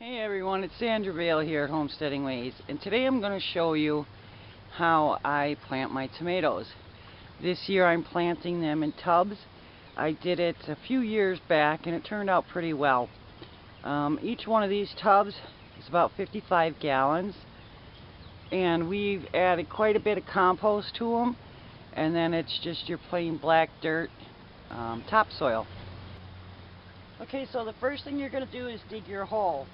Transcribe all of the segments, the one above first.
Hey everyone, it's Sandra Vale here at Homesteading Ways, and today I'm going to show you how I plant my tomatoes. This year I'm planting them in tubs. I did it a few years back and it turned out pretty well. Each one of these tubs is about 55 gallons, and we've added quite a bit of compost to them, and then it's just your plain black dirt topsoil. Okay, so the first thing you're going to do is dig your hole.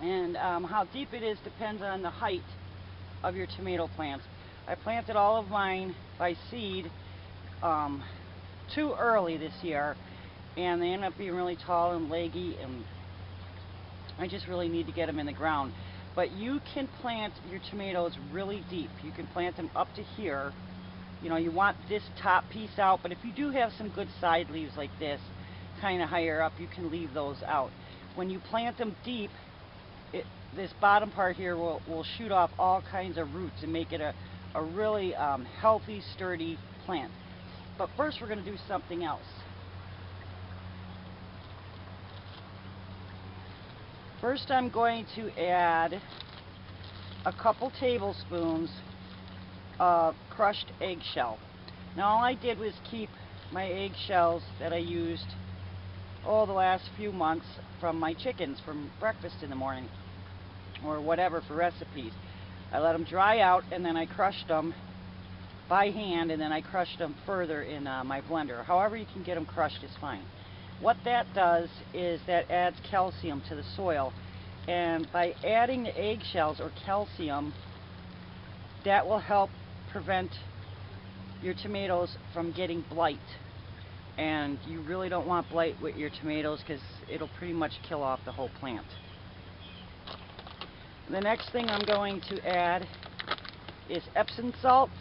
And how deep it is depends on the height of your tomato plants. I planted all of mine by seed too early this year, and they end up being really tall and leggy, and I just really need to get them in the ground. But you can plant your tomatoes really deep. You can plant them up to here. You know, you want this top piece out, but if you do have some good side leaves like this, kind of higher up, you can leave those out. When you plant them deep, this bottom part here will shoot off all kinds of roots and make it a really healthy, sturdy plant. But first we're going to do something else. First I'm going to add a couple tablespoons of crushed eggshell. Now all I did was keep my eggshells that I used the last few months from my chickens from breakfast in the morning, or whatever, for recipes. I let them dry out, and then I crushed them by hand, and then I crushed them further in my blender. However you can get them crushed is fine. What that does is that adds calcium to the soil, and by adding the eggshells or calcium, that will help prevent your tomatoes from getting blight. And you really don't want blight with your tomatoes because it'll pretty much kill off the whole plant. The next thing I'm going to add is Epsom salt,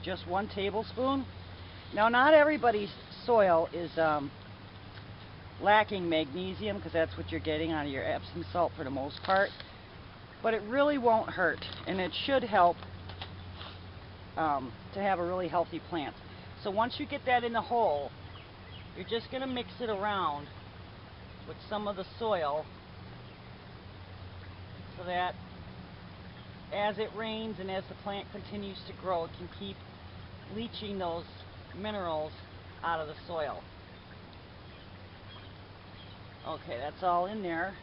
just 1 tablespoon. Now not everybody's soil is lacking magnesium, because that's what you're getting out of your Epsom salt for the most part, but it really won't hurt, and it should help to have a really healthy plant. So once you get that in the hole, you're just going to mix it around with some of the soil so that as it rains and as the plant continues to grow, it can keep leaching those minerals out of the soil. Okay, that's all in there.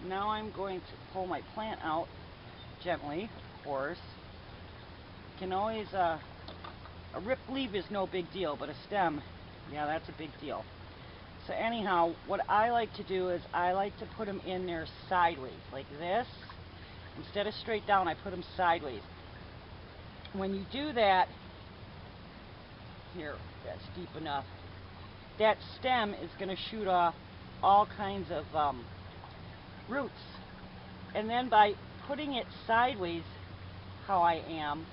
Now I'm going to pull my plant out gently, of course. You can always a ripped leaf is no big deal, but a stem, yeah, that's a big deal. So anyhow, what I like to do is I like to put them in there sideways, like this. Instead of straight down, I put them sideways. When you do that, here, that's deep enough, that stem is going to shoot off all kinds of roots. And then by putting it sideways, how I am,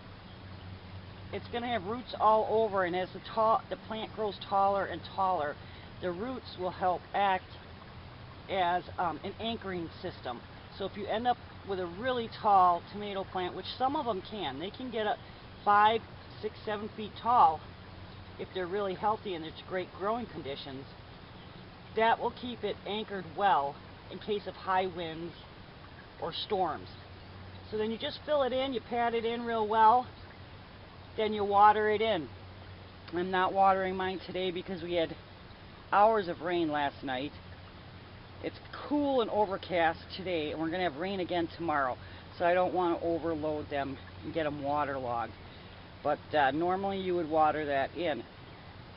it's going to have roots all over, and as the plant grows taller and taller, the roots will help act as an anchoring system. So if you end up with a really tall tomato plant, which some of them can, they can get up 5, 6, 7 feet tall if they're really healthy and there's great growing conditions, that will keep it anchored well in case of high winds or storms. So then you just fill it in, you pat it in real well, then you water it in. I'm not watering mine today because we had hours of rain last night. It's cool and overcast today, and we're going to have rain again tomorrow, so I don't want to overload them and get them waterlogged. But normally you would water that in.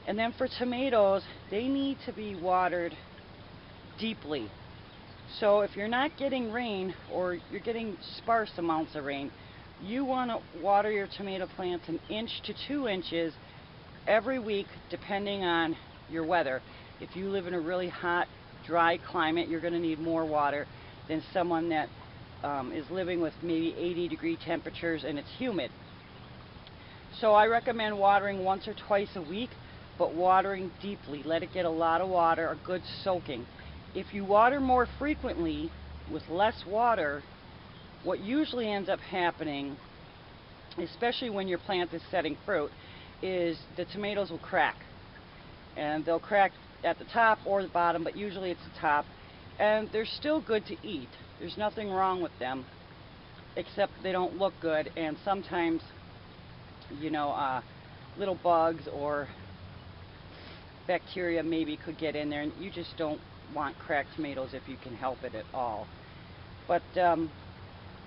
And then for tomatoes, they need to be watered deeply. So if you're not getting rain, or you're getting sparse amounts of rain, you want to water your tomato plants 1 inch to 2 inches every week, depending on your weather. If you live in a really hot, dry climate, you're going to need more water than someone that is living with maybe 80-degree temperatures and it's humid. So I recommend watering once or twice a week, but watering deeply. Let it get a lot of water, a good soaking. If you water more frequently with less water, what usually ends up happening, especially when your plant is setting fruit, is the tomatoes will crack. And they'll crack at the top or the bottom, but usually it's the top. and they're still good to eat. There's nothing wrong with them, except they don't look good, and sometimes, you know, little bugs or bacteria maybe could get in there, and you just don't want cracked tomatoes if you can help it at all. But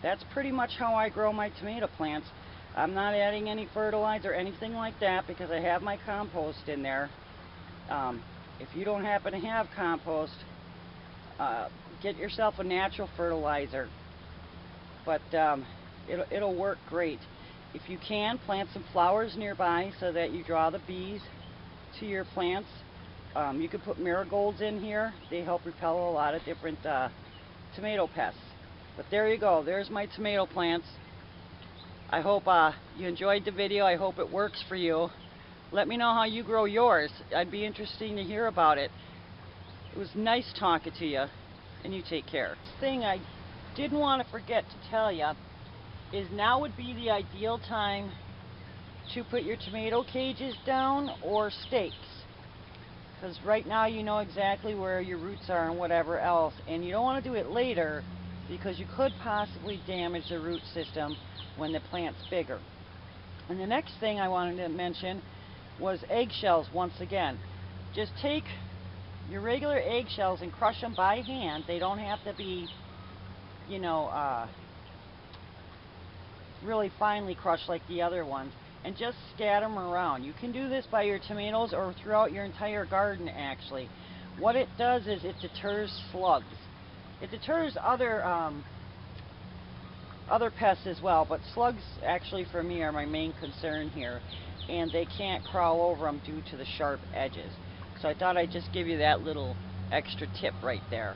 that's pretty much how I grow my tomato plants. I'm not adding any fertilizer or anything like that because I have my compost in there. If you don't happen to have compost, get yourself a natural fertilizer. But it'll work great. If you can, plant some flowers nearby so that you draw the bees to your plants. You can put marigolds in here. They help repel a lot of different tomato pests. But there you go. There's my tomato plants. I hope you enjoyed the video. I hope it works for you. Let me know how you grow yours. I'd be interested to hear about it. It was nice talking to you, and you take care. Thing I didn't want to forget to tell you is now would be the ideal time to put your tomato cages down or stakes. Because right now you know exactly where your roots are and whatever else, and you don't want to do it later because you could possibly damage the root system when the plant's bigger. And the next thing I wanted to mention was eggshells once again. Just take your regular eggshells and crush them by hand. They don't have to be, you know, really finely crushed like the other ones, and just scatter them around. You can do this by your tomatoes or throughout your entire garden actually. What it does is it deters slugs. It deters other pests as well, but slugs actually for me are my main concern here, and they can't crawl over them due to the sharp edges. So I thought I'd just give you that little extra tip right there.